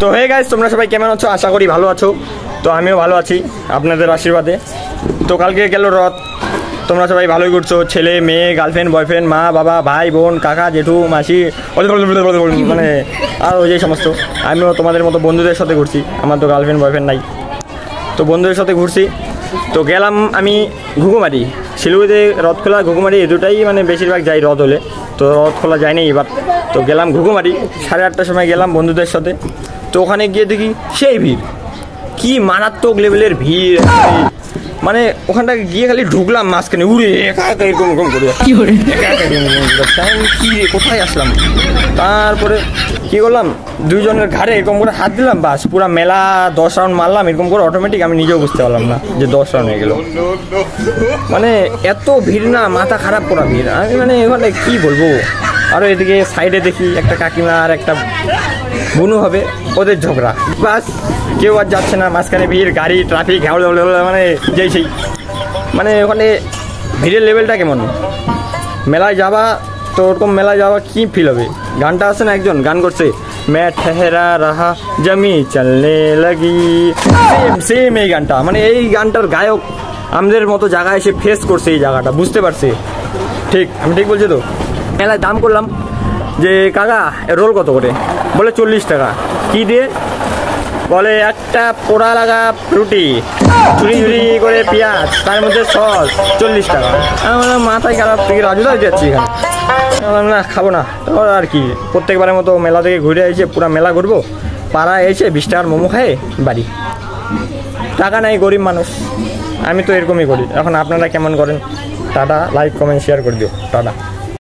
তো hey guys, তোমরা সবাই কেমন আছো? আশা করি ভালো আছো। তো আমিও ভালো আছি আপনাদের আশীর্বাদে। তো কালকে গেল রথ, তোমরা সবাই ভালোই করছো, ছেলে মেয়ে, গার্লফ্রেন্ড, বয়ফ্রেন্ড, মা বাবা, ভাই বোন, কাকা জেঠু মাসি, মানে আর ওই যে সমস্ত। আমিও তোমাদের মতো বন্ধুদের সাথে ঘুরছি, আমার তো গার্লফ্রেন্ড বয়ফ্রেন্ড নাই, তো বন্ধুদের সাথে ঘুরছি। তো গেলাম আমি ঘুঘুমারি, শিলিগুড়িতে রথখোলা ঘুঘুমারি এই দুটাই মানে বেশিরভাগ যাই রথ হলে। তো রথখোলা যায়নি এবার, তো গেলাম ঘুঘুমারি 8:30টার সময় গেলাম বন্ধুদের সাথে। তো ওখানে গিয়ে দেখি সেই ভিড়, কি মারাত্মক লেভেলের ভিড়, মানে ওখানটা গিয়ে খালি ঢুকলাম মাঝখানে উড়ে একা একা এরকম এরকম করে কি কোথায় আসলাম। তারপরে কী করলাম, দুইজনের ঘাড়ে এরকম করে হাত দিলাম, বাস পুরা মেলা 10 রাউন্ড মারলাম এরকম করে অটোমেটিক। আমি নিজেও বুঝতে পারলাম না যে 10 রাউন্ড হয়ে গেল। মানে এত ভিড় না, মাথা খারাপ করা ভিড়। আমি মানে এখানে কী বলবো। আরও এদিকে সাইডে দেখি একটা কাকিমা আর একটা বুনু হবে, ওদের ঝগড়া, বাস কেউ আর যাচ্ছে না। মাঝখানে ভিড়, গাড়ি, ট্রাফিক, মানে যেই সেই, মানে ওখানে ভিড়ের লেভেলটা কেমন। মেলায় যাবা তো ওরকম মেলায় যাওয়া কী ফিল হবে। গানটা আছে না, একজন গান করছে, মে ঠেহরা রাহা জমি চলনে লাগি, সেম সেম এই গানটা। মানে এই গানটার গায়ক আমাদের মতো জায়গায় এসে ফেস করছে এই জায়গাটা, বুঝতে পারছে। ঠিক, আমি ঠিক বলছি তো। মেলায় দাম করলাম যে কাকা রোল কত করে, বলে 40 টাকা। কী দিয়ে, বলে একটা পোড়া লাগা রুটি, ঝুড়ি ঝুড়ি করে পেঁয়াজ, তার মধ্যে সস, 40 টাকা। আমার মাথায় খারাপ থেকে রাজুদা যাচ্ছি এখানে, না খাবো না। তারপর আর কি, প্রত্যেকবারের মতো মেলা থেকে ঘুরে এসে পুরা মেলা ঘুরবো, পাড়ায় এসে 20 টাকার মোমো খায় বাড়ি। টাকা নাই, গরিব মানুষ, আমি তো এরকমই করি। এখন আপনারা কেমন করেন? টাটা, লাইক কমেন্ট শেয়ার করে দিও, টাটা।